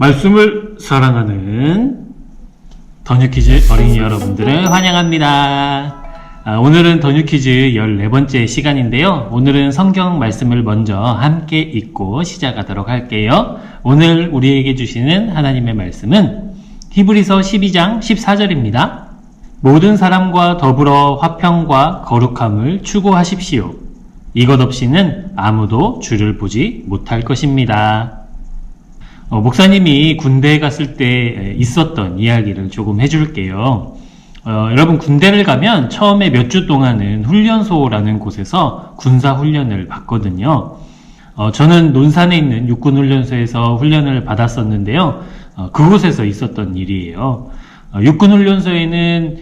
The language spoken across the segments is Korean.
말씀을 사랑하는 더뉴키즈 어린이 여러분들을 환영합니다. 오늘은 더뉴키즈 14번째 시간인데요. 오늘은 성경 말씀을 먼저 함께 읽고 시작하도록 할게요. 오늘 우리에게 주시는 하나님의 말씀은 히브리서 12장 14절입니다. 모든 사람과 더불어 화평과 거룩함을 추구하십시오. 이것 없이는 아무도 주를 보지 못할 것입니다. 목사님이 군대에 갔을 때 있었던 이야기를 조금 해줄게요. 여러분, 군대를 가면 처음에 몇 주 동안은 훈련소라는 곳에서 군사훈련을 받거든요. 저는 논산에 있는 육군훈련소에서 훈련을 받았었는데요. 그곳에서 있었던 일이에요. 육군훈련소에는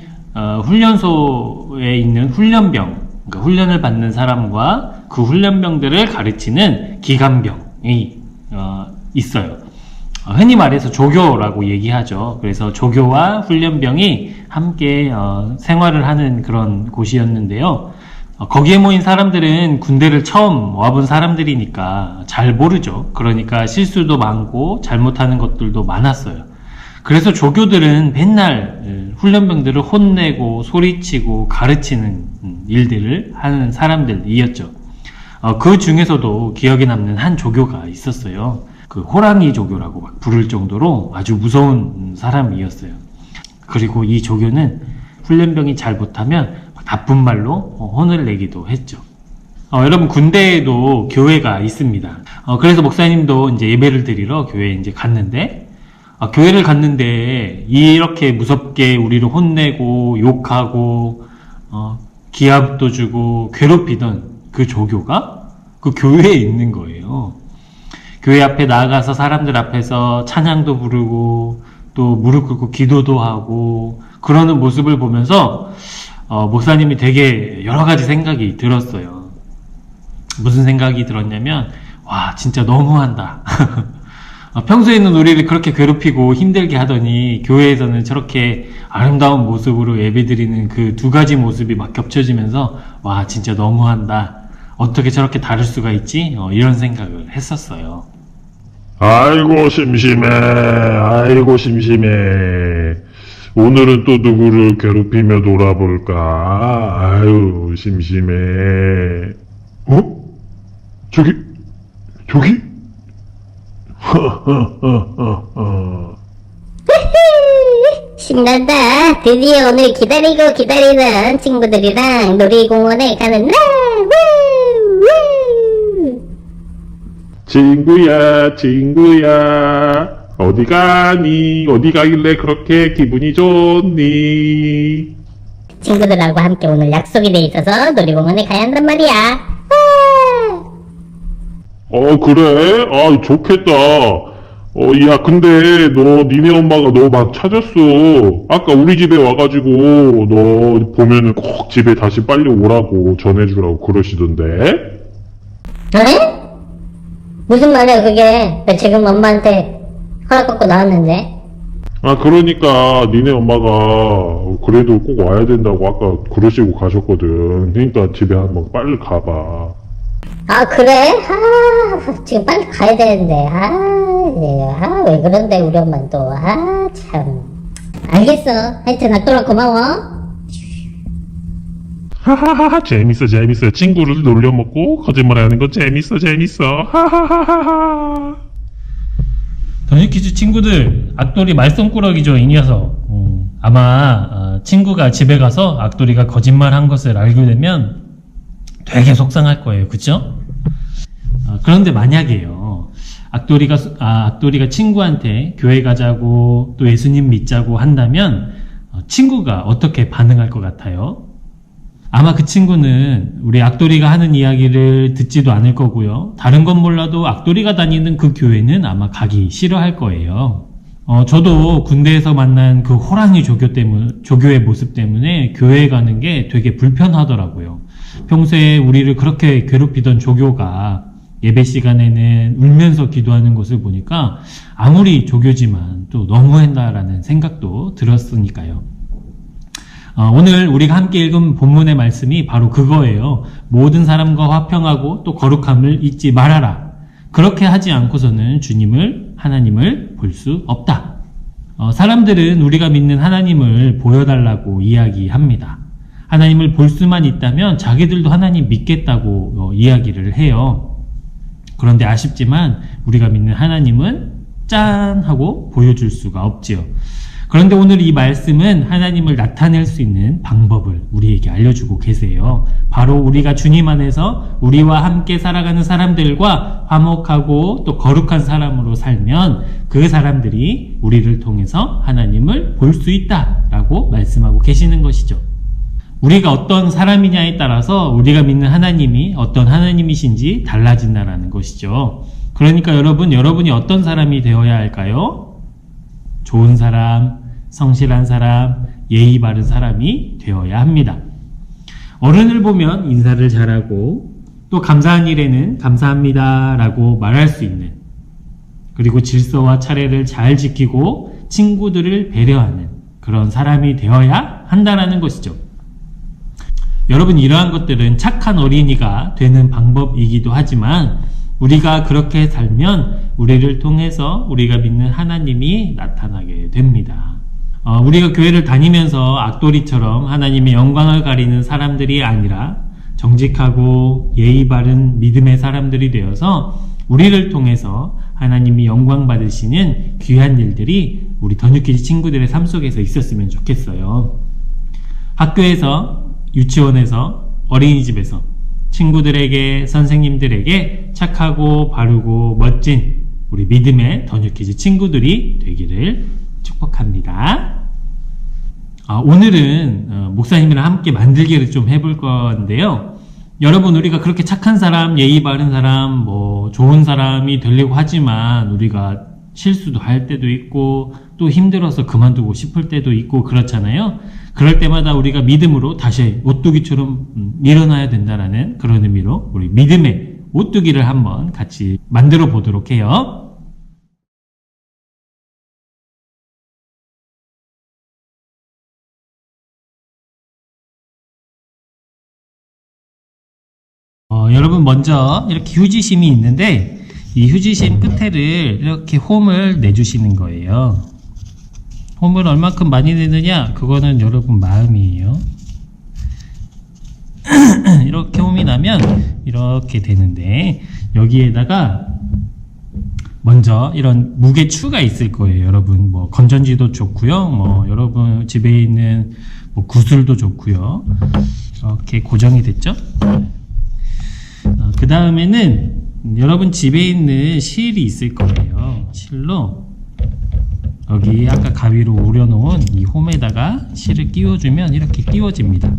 훈련소에 있는 훈련병, 그러니까 훈련을 받는 사람과 그 훈련병들을 가르치는 기관병이 있어요. 흔히 말해서 조교라고 얘기하죠. 그래서 조교와 훈련병이 함께 생활을 하는 그런 곳이었는데요. 거기에 모인 사람들은 군대를 처음 와본 사람들이니까 잘 모르죠. 그러니까 실수도 많고 잘못하는 것들도 많았어요. 그래서 조교들은 맨날 훈련병들을 혼내고 소리치고 가르치는 일들을 하는 사람들이었죠. 그 중에서도 기억에 남는 한 조교가 있었어요. 그 호랑이 조교라고 막 부를 정도로 아주 무서운 사람이었어요. 그리고 이 조교는 훈련병이 잘 못하면 나쁜 말로 혼을 내기도 했죠. 여러분, 군대에도 교회가 있습니다. 그래서 목사님도 이제 예배를 드리러 교회에 이제 갔는데, 교회를 갔는데 이렇게 무섭게 우리를 혼내고 욕하고 기합도 주고 괴롭히던 그 조교가 그 교회에 있는 거예요. 교회 앞에 나가서 사람들 앞에서 찬양도 부르고 또 무릎 꿇고 기도도 하고 그러는 모습을 보면서 목사님이 되게 여러 가지 생각이 들었어요. 무슨 생각이 들었냐면, 와, 진짜 너무한다. 평소에는 우리를 그렇게 괴롭히고 힘들게 하더니 교회에서는 저렇게 아름다운 모습으로 예배드리는 그 두 가지 모습이 막 겹쳐지면서, 와, 진짜 너무한다. 어떻게 저렇게 다를 수가 있지? 이런 생각을 했었어요. 아이고 심심해. 아이고 심심해. 오늘은 또 누구를 괴롭히며 놀아볼까? 아유 심심해. 저기 신난다. 드디어 오늘 기다리고 기다리던 친구들이랑 놀이공원에 가는 날. 친구야, 어디 가니? 어디 가길래 그렇게 기분이 좋니? 친구들하고 함께 오늘 약속이 돼 있어서 놀이공원에 가야 한단 말이야. 그래? 아, 좋겠다. 야, 근데 니네 엄마가 너 막 찾았어. 아까 우리 집에 와가지고 너 보면은 꼭 집에 다시 빨리 오라고 전해주라고 그러시던데? 그래? 무슨 말이야 그게? 나 지금 엄마한테 허락 받고 나왔는데. 그러니까 니네 엄마가 그래도 꼭 와야 된다고 아까 그러시고 가셨거든. 그러니까 집에 한번 빨리 가봐. 그래? 지금 빨리 가야 되는데. 왜 그런데 우리 엄마는 또. 참. 알겠어. 하여튼 악돌아 고마워. 하하하하, 재밌어. 친구를 놀려먹고 거짓말하는 거 재밌어. 하하하하하. 더뉴키즈 친구들, 악돌이 말썽꾸러기죠, 이 녀석. 아마 친구가 집에 가서 악돌이가 거짓말한 것을 알게 되면 되게 속상할 거예요, 그쵸? 그런데 만약에요, 악돌이가 친구한테 교회 가자고 또 예수님 믿자고 한다면 친구가 어떻게 반응할 것 같아요? 아마 그 친구는 우리 악돌이가 하는 이야기를 듣지도 않을 거고요. 다른 건 몰라도 악돌이가 다니는 그 교회는 아마 가기 싫어할 거예요. 저도 군대에서 만난 그 호랑이 조교의 모습 때문에 교회에 가는 게 되게 불편하더라고요. 평소에 우리를 그렇게 괴롭히던 조교가 예배 시간에는 울면서 기도하는 것을 보니까 아무리 조교지만 또 너무했다라는 생각도 들었으니까요. 오늘 우리가 함께 읽은 본문의 말씀이 바로 그거예요. 모든 사람과 화평하고 또 거룩함을 잊지 말아라. 그렇게 하지 않고서는 주님을 하나님을 볼 수 없다. 사람들은 우리가 믿는 하나님을 보여달라고 이야기합니다. 하나님을 볼 수만 있다면 자기들도 하나님 믿겠다고 이야기를 해요. 그런데 아쉽지만 우리가 믿는 하나님은 짠 하고 보여줄 수가 없지요. 그런데 오늘 이 말씀은 하나님을 나타낼 수 있는 방법을 우리에게 알려주고 계세요. 바로 우리가 주님 안에서 우리와 함께 살아가는 사람들과 화목하고 또 거룩한 사람으로 살면 그 사람들이 우리를 통해서 하나님을 볼 수 있다라고 말씀하고 계시는 것이죠. 우리가 어떤 사람이냐에 따라서 우리가 믿는 하나님이 어떤 하나님이신지 달라진다라는 것이죠. 그러니까 여러분이 어떤 사람이 되어야 할까요? 좋은 사람, 성실한 사람, 예의 바른 사람이 되어야 합니다. 어른을 보면 인사를 잘하고 또 감사한 일에는 감사합니다 라고 말할 수 있는, 그리고 질서와 차례를 잘 지키고 친구들을 배려하는 그런 사람이 되어야 한다라는 것이죠. 여러분, 이러한 것들은 착한 어린이가 되는 방법이기도 하지만 우리가 그렇게 살면 우리를 통해서 우리가 믿는 하나님이 나타나게 됩니다. 우리가 교회를 다니면서 악돌이처럼 하나님의 영광을 가리는 사람들이 아니라 정직하고 예의 바른 믿음의 사람들이 되어서 우리를 통해서 하나님이 영광 받으시는 귀한 일들이 우리 더뉴키즈 친구들의 삶 속에서 있었으면 좋겠어요. 학교에서, 유치원에서, 어린이집에서 친구들에게, 선생님들에게 착하고 바르고 멋진 우리 믿음의 더뉴키즈 친구들이 되기를 축복합니다. 오늘은 목사님이랑 함께 만들기를 좀 해볼 건데요. 여러분, 우리가 그렇게 착한 사람, 예의 바른 사람, 좋은 사람이 되려고 하지만 우리가 실수도 할 때도 있고 또 힘들어서 그만두고 싶을 때도 있고 그렇잖아요. 그럴 때마다 우리가 믿음으로 다시 오뚜기처럼 일어나야 된다라는 그런 의미로 우리 믿음의 오뚜기를 한번 같이 만들어 보도록 해요. 여러분, 먼저 이렇게 휴지심이 있는데 이 휴지심 끝에를 이렇게 홈을 내주시는 거예요. 홈을 얼마큼 많이 내느냐? 그거는 여러분 마음이에요. 이렇게 홈이 나면 이렇게 되는데 여기에다가 먼저 이런 무게추가 있을 거예요. 여러분, 건전지도 좋고요. 여러분 집에 있는 구슬도 좋고요. 이렇게 고정이 됐죠? 그 다음에는 여러분 집에 있는 실이 있을 거예요. 실로 여기 아까 가위로 오려놓은 이 홈에다가 실을 끼워주면 이렇게 끼워집니다.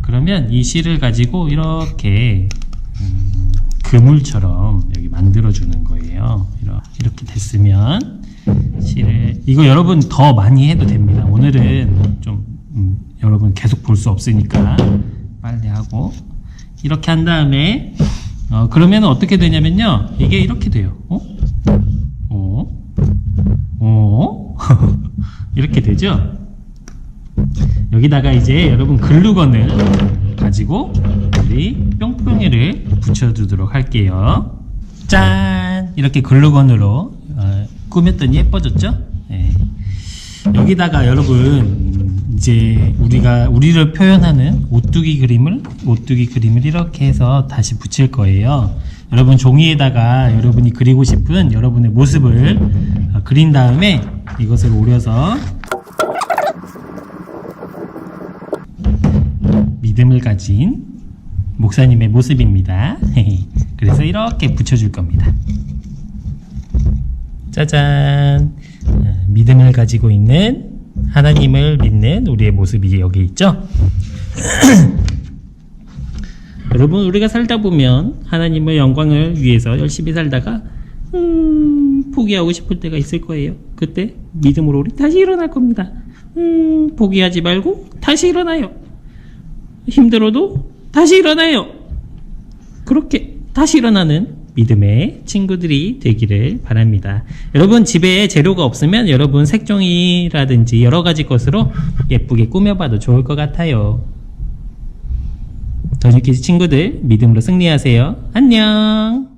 그러면 이 실을 가지고 이렇게 그물처럼 여기 만들어주는 거예요. 이렇게 됐으면 실을, 이거 여러분 더 많이 해도 됩니다. 오늘은 좀 여러분 계속 볼 수 없으니까 빨리 하고, 이렇게 한 다음에 그러면 어떻게 되냐면요, 이게 이렇게 돼요. 이렇게 되죠. 여기다가 이제 여러분 글루건을 가지고 우리 뿅뿅이를 붙여주도록 할게요. 짠! 이렇게 글루건으로 꾸몄더니 예뻐졌죠? 네. 여기다가 여러분 이제 우리를 표현하는 오뚜기 그림을 이렇게 해서 다시 붙일 거예요. 여러분 종이에다가 여러분이 그리고 싶은 여러분의 모습을 그린 다음에 이것을 오려서 믿음을 가진 목사님의 모습입니다. 그래서 이렇게 붙여줄 겁니다. 짜잔! 믿음을 가지고 있는, 하나님을 믿는 우리의 모습이 여기 있죠? 여러분, 우리가 살다 보면 하나님의 영광을 위해서 열심히 살다가 포기하고 싶을 때가 있을 거예요. 그때 믿음으로 우리 다시 일어날 겁니다. 포기하지 말고 다시 일어나요. 힘들어도 다시 일어나요. 그렇게 다시 일어나는 믿음의 친구들이 되기를 바랍니다. 여러분 집에 재료가 없으면 여러분 색종이라든지 여러 가지 것으로 예쁘게 꾸며봐도 좋을 것 같아요. 더뉴키즈 친구들, 믿음으로 승리하세요. 안녕.